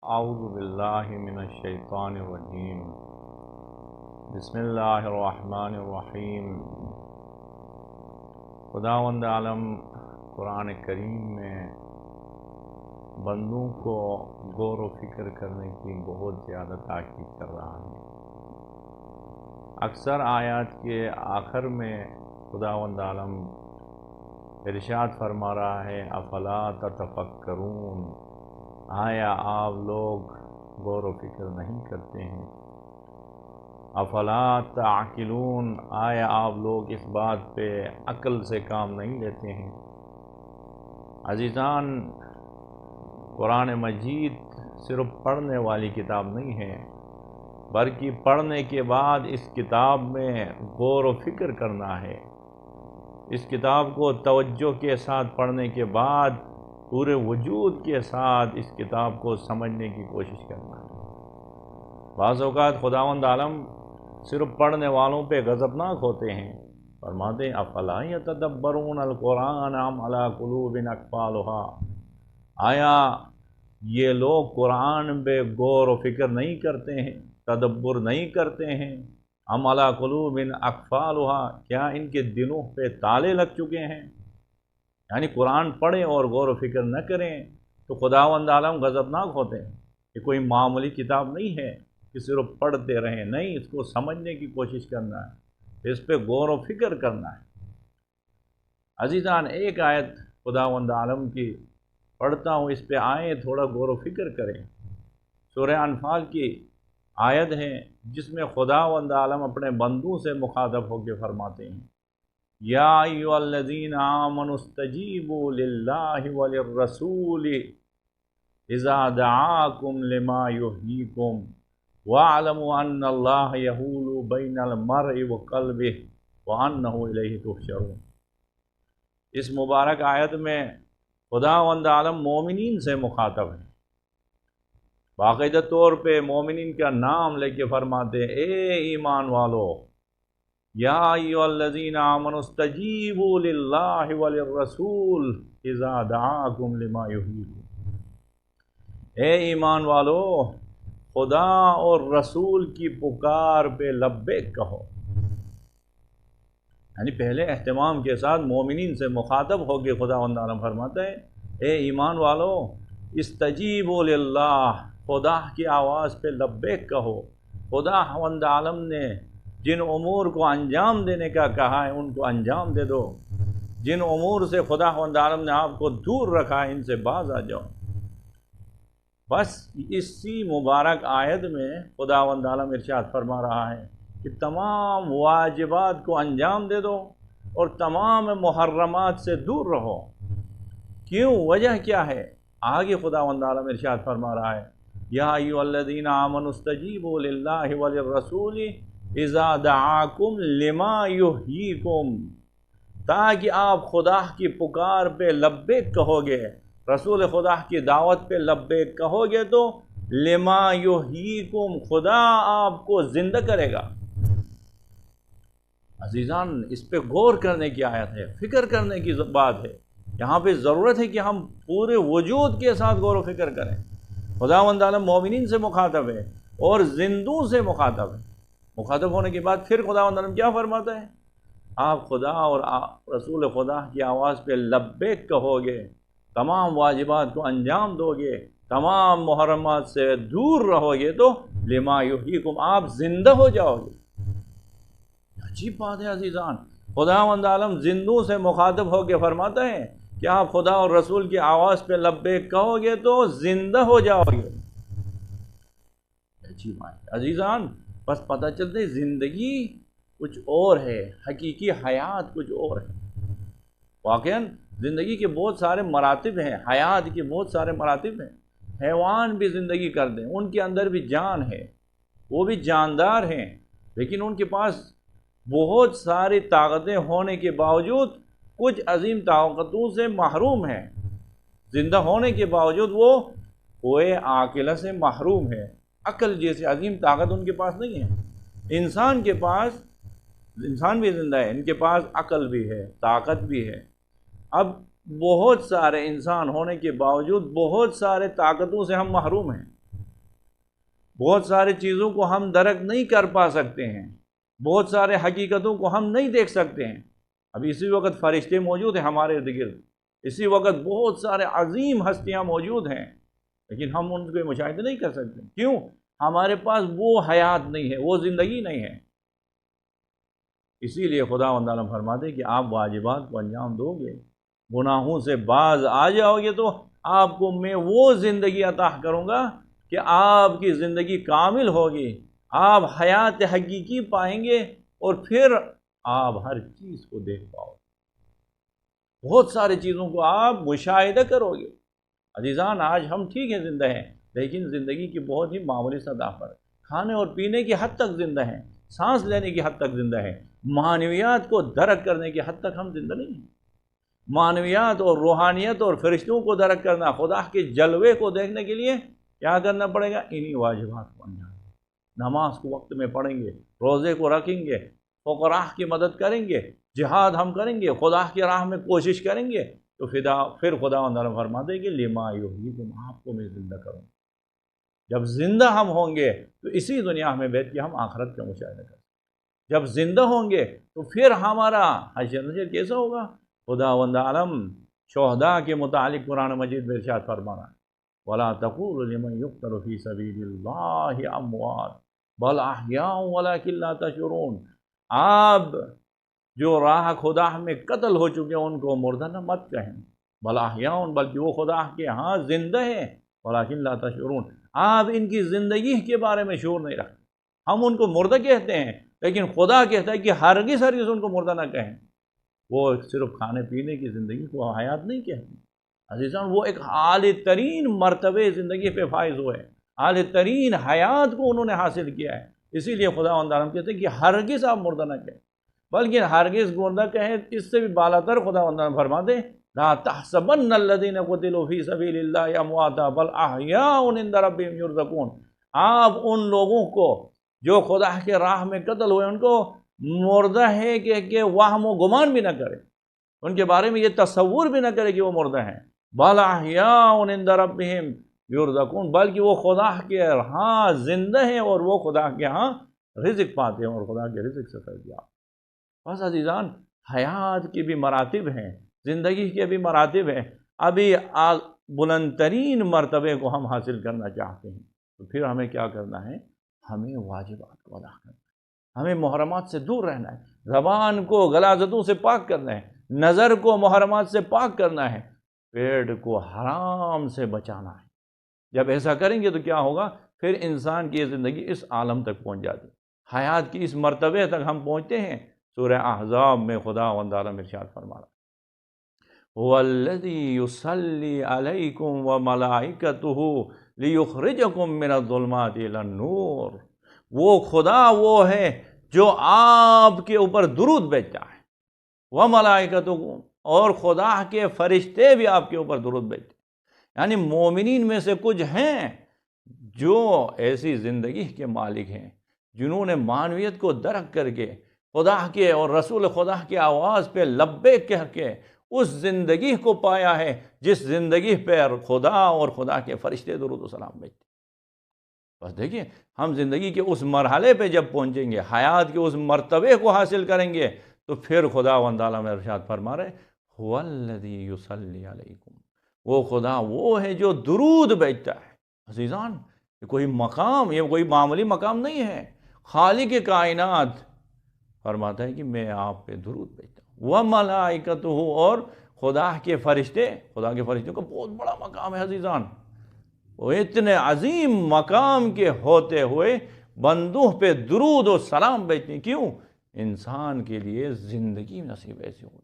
اعوذ باللہ من الشیطان الرجیم بسم اللہ الرحمن الرحیم۔ خداوند عالم قرآن کریم میں بندوں کو غور و فکر کرنے کی بہت زیادہ تاکید کر رہا ہے۔ اکثر آیات کے آخر میں خداوند عالم ارشاد فرما رہا ہے افلا تتفکرون، آیا آپ لوگ غور و فکر نہیں کرتے ہیں؟ افلا تعقلون، آیا آپ لوگ اس بات پہ عقل سے کام نہیں لیتے ہیں؟ عزیزان، قرآن مجید صرف پڑھنے والی کتاب نہیں ہے، بلکہ پڑھنے کے بعد اس کتاب میں غور و فکر کرنا ہے۔ اس کتاب کو توجہ کے ساتھ پڑھنے کے بعد پورے وجود کے ساتھ اس کتاب کو سمجھنے کی کوشش کرنا ہے۔ بعض اوقات خداوند عالم صرف پڑھنے والوں پہ غضبناک ہوتے ہیں، فرماتے ہیں افلا یتدبرون القرآن ام علی قلوب اقفالها، آیا یہ لوگ قرآن پہ غور و فکر نہیں کرتے ہیں، تدبر نہیں کرتے ہیں؟ ام علی قلوب اقفالها، کیا ان کے دلوں پہ تالے لگ چکے ہیں؟ یعنی قرآن پڑھیں اور غور و فکر نہ کریں تو خداوند عالم غضبناک ہوتے ہیں۔ یہ کوئی معمولی کتاب نہیں ہے کہ صرف پڑھتے رہیں، نہیں، اس کو سمجھنے کی کوشش کرنا ہے، اس پہ غور و فکر کرنا ہے۔ عزیزان، ایک آیت خداوند عالم کی پڑھتا ہوں، اس پہ آئیں تھوڑا غور و فکر کریں۔ سورہ انفال کی آیت ہے جس میں خداوند عالم اپنے بندوں سے مخاطب ہو کے فرماتے ہیں یا ایھا الذین آمنوا استجیبوا للہ وللرسول اذا دعاکم لما یحییکم واعلموا ان اللہ یحول بین المرء وقلبہ وانہ الیہ تحشرون۔ اس مبارک آیت میں خداوند عالم مومنین سے مخاطب ہے، باقاعدہ طور پہ مومنین کا نام لے کے فرماتے ہیں اے ایمان والو، یا ایھا الذین آمنوا استجیبوا للہ وللرسول اذا دعاکم لما یحییکم، اے ایمان والو، خدا اور رسول کی پکار پہ لبیک کہو۔ یعنی پہلے اہتمام کے ساتھ مومنین سے مخاطب ہو کے خداوند عالم فرماتا ہے اے ایمان والو استجیبوا للہ، خدا کی آواز پہ لبیک کہو۔ خداوند عالم نے جن امور کو انجام دینے کا کہا ہے ان کو انجام دے دو، جن امور سے خداوند عالم نے آپ کو دور رکھا ہے ان سے باز آ جاؤ۔ بس اسی مبارک آیت میں خداوند عالم ارشاد فرما رہا ہے کہ تمام واجبات کو انجام دے دو اور تمام محرمات سے دور رہو۔ کیوں؟ وجہ کیا ہے؟ آگے خداوند عالم ارشاد فرما رہا ہے یا ایھا الذین آمنوا استجیبوا للہ وللرسول اذا دعاکم لما یحییکم، تاکہ آپ خدا کی پکار پہ لبیک کہو گے، رسول خدا کی دعوت پہ لبیک کہو گے تو لما یحییکم، خدا آپ کو زندہ کرے گا۔ عزیزان، اس پہ غور کرنے کی آیت ہے، فکر کرنے کی بات ہے۔ یہاں پہ ضرورت ہے کہ ہم پورے وجود کے ساتھ غور و فکر کریں۔ خداوند عالم مومنین سے مخاطب ہے اور زندوں سے مخاطب ہے۔ مخاطب ہونے کے بعد پھر خداوند عالم کیا فرماتا ہے؟ آپ خدا اور رسول خدا کی آواز پہ لبیک کہو گے، تمام واجبات کو انجام دو گے، تمام محرمات سے دور رہو گے تو لما یحییکم، آپ زندہ ہو جاؤ گے۔ عجیب بات ہے عزیزان، خداوند عالم زندوں سے مخاطب ہو کے فرماتا ہے کہ آپ خدا اور رسول کی آواز پہ لبیک کہو گے تو زندہ ہو جاؤ گے۔ عجیب بات ہے عزیزان، بس پتہ چلتا ہے زندگی کچھ اور ہے، حقیقی حیات کچھ اور ہے۔ واقعاً زندگی کے بہت سارے مراتب ہیں، حیات کے بہت سارے مراتب ہیں۔ حیوان بھی زندگی کر دیں، ان کے اندر بھی جان ہے، وہ بھی جاندار ہیں، لیکن ان کے پاس بہت ساری طاقتیں ہونے کے باوجود کچھ عظیم طاقتوں سے محروم ہیں۔ زندہ ہونے کے باوجود وہ کوئی عاقلہ سے محروم ہے، عقل جیسی عظیم طاقت ان کے پاس نہیں ہے۔ انسان کے پاس، انسان بھی زندہ ہے، ان کے پاس عقل بھی ہے، طاقت بھی ہے۔ اب بہت سارے انسان ہونے کے باوجود بہت سارے طاقتوں سے ہم محروم ہیں۔ بہت ساری چیزوں کو ہم درک نہیں کر پا سکتے ہیں، بہت سارے حقیقتوں کو ہم نہیں دیکھ سکتے ہیں۔ ابھی اسی وقت فرشتے موجود ہیں ہمارے ارد گرد، اسی وقت بہت سارے عظیم ہستیاں موجود ہیں، لیکن ہم ان کو مشاہدہ نہیں کر سکتے۔ کیوں؟ ہمارے پاس وہ حیات نہیں ہے، وہ زندگی نہیں ہے۔ اسی لیے خداوند عالم فرماتے کہ آپ واجبات کو انجام دو گے، گناہوں سے باز آ جاؤ گے تو آپ کو میں وہ زندگی عطا کروں گا کہ آپ کی زندگی کامل ہوگی، آپ حیات حقیقی پائیں گے، اور پھر آپ ہر چیز کو دیکھ پاؤ گے، بہت ساری چیزوں کو آپ مشاہدہ کرو گے۔ عزیزان، آج ہم ٹھیک ہیں، زندہ ہیں، لیکن زندگی کی بہت ہی معمولی سطح پر، کھانے اور پینے کی حد تک زندہ ہیں، سانس لینے کی حد تک زندہ ہیں، معنویات کو درک کرنے کی حد تک ہم زندہ نہیں ہیں۔ معنویات اور روحانیت اور فرشتوں کو درک کرنا، خدا کے جلوے کو دیکھنے کے لیے کیا کرنا پڑے گا؟ انہی واجبات کو انجام دیں۔ نماز کو وقت میں پڑھیں گے، روزے کو رکھیں گے، فقراء کی مدد کریں گے، جہاد ہم کریں گے، خدا کی راہ میں کوشش کریں گے، تو پھر خدا تعالیٰ فرماتے ہیں کہ لما یحییکم، آپ کو میں زندہ کروں گا۔ جب زندہ ہم ہوں گے تو اسی دنیا میں بیٹھ کے ہم آخرت کا مشاہدہ کریں گے۔ جب زندہ ہوں گے تو پھر ہمارا حشر نشر کیسا ہوگا؟ خداوند عالم شہداء کے متعلق قرآن مجید میں ارشاد فرما رہا ہے، وَلَا تَقُولُوا لِمَن يُقْتَلُ فِي سَبِيلِ اللَّهِ أَمْوَاتٌ بَلْ أَحْيَاءٌ وَلَٰكِن لَّا تَشْعُرُونَ۔ آپ جو راہ خدا میں قتل ہو چکے ہیں ان کو مردہ نہ مت کہیں، بل احیاء، بلکہ وہ خدا کے ہاں زندہ ہیں، ولیکن لا تشعرون، آپ ان کی زندگی کے بارے میں شعور نہیں رکھتے۔ ہم ان کو مردہ کہتے ہیں، لیکن خدا کہتا ہے کہ ہرگز ہرگز ان کو مردہ نہ کہیں۔ وہ صرف کھانے پینے کی زندگی کو حیات نہیں کہتے عزیزان، وہ ایک اعلی ترین مرتبے زندگی پہ فائز ہوئے، اعلی ترین حیات کو انہوں نے حاصل کیا ہے۔ اسی لیے خداوند عالم کہتے ہیں کہ ہرگز آپ مردہ نہ کہیں، بلکہ ہرگز مردہ کہیں اس سے بھی بالا تر خداوند عالم فرماتے ہیں، لا تحسبن الذین قتلوا فی سبیل اللہ امواتا بل احیاء عند ربہم یرزقون۔ آپ ان لوگوں کو جو خدا کے راہ میں قتل ہوئے ان کو مردہ ہے کہ وہم و گمان بھی نہ کرے، ان کے بارے میں یہ تصور بھی نہ کرے کہ وہ مردہ ہیں، بل احیاء عند ربہم یرزقون، بلکہ وہ خدا کے ہاں زندہ ہیں اور وہ خدا کے ہاں رزق پاتے ہیں اور خدا کے رزق سے فیضیاب۔ بس عزیزان، حیات کے بھی مراتب ہیں، زندگی کے بھی مراتب ہیں۔ ابھی بلند ترین مرتبے کو ہم حاصل کرنا چاہتے ہیں تو پھر ہمیں کیا کرنا ہے؟ ہمیں واجبات کو ادا کرنا ہے، ہمیں محرمات سے دور رہنا ہے، زبان کو غلاظتوں سے پاک کرنا ہے، نظر کو محرمات سے پاک کرنا ہے، پیٹ کو حرام سے بچانا ہے۔ جب ایسا کریں گے تو کیا ہوگا؟ پھر انسان کی زندگی اس عالم تک پہنچ جاتی ہے، حیات کی اس مرتبے تک ہم پہنچتے ہیں۔ سورہ احزاب میں خداوند عالم ارشاد فرما رہا ہے، هو الذی یصلی علیکم وملائکتہ لیخرجکم من الظلمات الی النور۔ وہ خدا وہ ہے جو آپ کے اوپر درود بھیجتا ہے، وملائکتہ، اور خدا کے فرشتے بھی آپ کے اوپر درود بھیجتے ہیں۔ یعنی مومنین میں سے کچھ ہیں جو ایسی زندگی کے مالک ہیں جنہوں نے معنویت کو درک کر کے خدا کے اور رسول خدا کی آواز پہ لبیک کہہ کے اس زندگی کو پایا ہے جس زندگی پہ خدا اور خدا کے فرشتے درود و سلام بھیجتے۔ بس دیکھیں، ہم زندگی کے اس مرحلے پہ جب پہنچیں گے، حیات کے اس مرتبے کو حاصل کریں گے، تو پھر خداوند عالم ارشاد فرما رہے، هو الذی یصلی علیکم، وہ خدا وہ ہے جو درود بھیجتا ہے۔ عزیزان، یہ کوئی مقام، یہ کوئی معمولی مقام نہیں ہے۔ خالق کائنات فرماتا ہے کہ میں آپ پہ درود بھیجتا ہوں، وملائکتہ، اور خدا کے فرشتے، خدا کے فرشتوں کا بہت بڑا مقام ہے عزیزان۔ وہ اتنے عظیم مقام کے ہوتے ہوئے بندوں پہ درود و سلام بھیجتے ہیں۔ کیوں؟ انسان کے لیے زندگی نصیب ایسی ہوئی،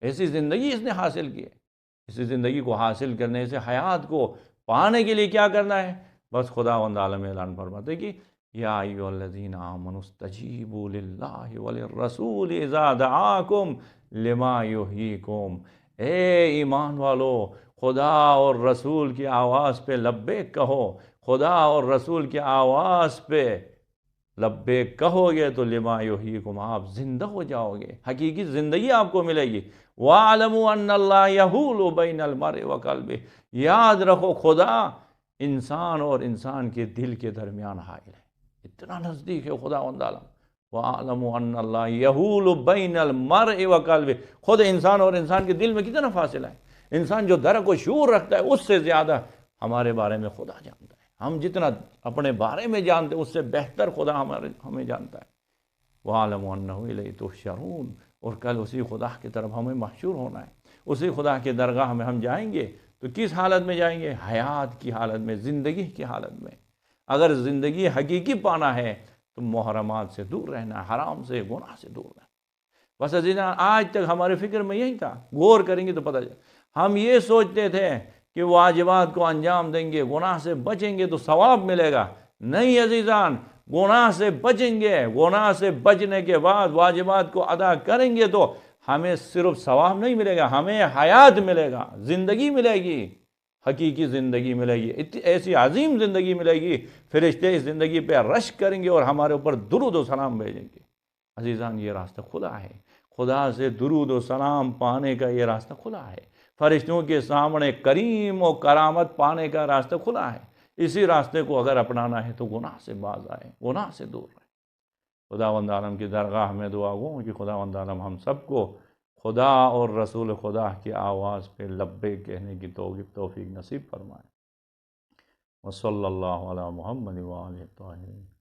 ایسی زندگی اس نے حاصل کی ہے۔ اسی زندگی کو حاصل کرنے سے، حیات کو پانے کے لیے کیا کرنا ہے؟ بس خداوند عالم اعلان فرماتے کہ یا ایھا الذین آمنوا استجیبوا للہ وللرسول اذا دعاکم لما یحییکم۔ اے ایمان والو، خدا اور رسول کی آواز پہ لبیک کہو، خدا اور رسول کی آواز پہ لبیک کہو گے تو لما یحییکم، آپ زندہ ہو جاؤ گے، حقیقی زندگی آپ کو ملے گی۔ وَاعْلَمُوا أَنَّ اللَّهَ يَحُولُ بَيْنَ الْمَرْءِ وَقَلْبِهِ، یاد رکھو خدا انسان اور انسان کے دل کے درمیان حائل ہے، اتنا نزدیک ہے خداوند عالم۔ وَأَعْلَمُ أَنَّ اللَّهَ يَحُولُ بَيْنَ الْمَرْءِ وَقَلْبِهِ، خود انسان اور انسان کے دل میں کتنا فاصلہ ہے۔ انسان جو درک و شعور رکھتا ہے اس سے زیادہ ہمارے بارے میں خدا جانتا ہے۔ ہم جتنا اپنے بارے میں جانتے ہیں اس سے بہتر خدا ہمیں جانتا ہے۔ وَأَعْلَمُ أَنَّهُ إِلَيْهِ تُحْشَرُونَ، اور کل اسی خدا کی طرف ہمیں محشور ہونا ہے، اسی خدا کے درگاہ میں ہم جائیں گے۔ تو کس حالت میں جائیں گے؟ حیات کی حالت میں، زندگی کی حالت میں۔ اگر زندگی حقیقی پانا ہے تو محرمات سے دور رہنا، حرام سے، گناہ سے دور رہنا۔ بس عزیزان، آج تک ہمارے فکر میں یہی تھا، غور کریں گے تو پتہ چلے۔ ہم یہ سوچتے تھے کہ واجبات کو انجام دیں گے، گناہ سے بچیں گے تو ثواب ملے گا۔ نہیں عزیزان، گناہ سے بچیں گے، گناہ سے بچنے کے بعد واجبات کو ادا کریں گے تو ہمیں صرف ثواب نہیں ملے گا، ہمیں حیات ملے گا، زندگی ملے گی، حقیقی زندگی ملے گی، ایسی عظیم زندگی ملے گی۔ فرشتے اس زندگی پہ رشک کریں گے اور ہمارے اوپر درود و سلام بھیجیں گے۔ عزیزان، یہ راستہ کھلا ہے، خدا سے درود و سلام پانے کا یہ راستہ کھلا ہے، فرشتوں کے سامنے کریم و کرامت پانے کا راستہ کھلا ہے۔ اسی راستے کو اگر اپنانا ہے تو گناہ سے باز آئے، گناہ سے دور رہے۔ خداوند عالم کی درگاہ میں دعا گو کہ خداوند عالم ہم سب کو خدا اور رسول خدا کی آواز پہ لبیک کہنے کی توفیق نصیب فرمائے۔ وصلی اللہ علی محمد وآلہ الطاہرین۔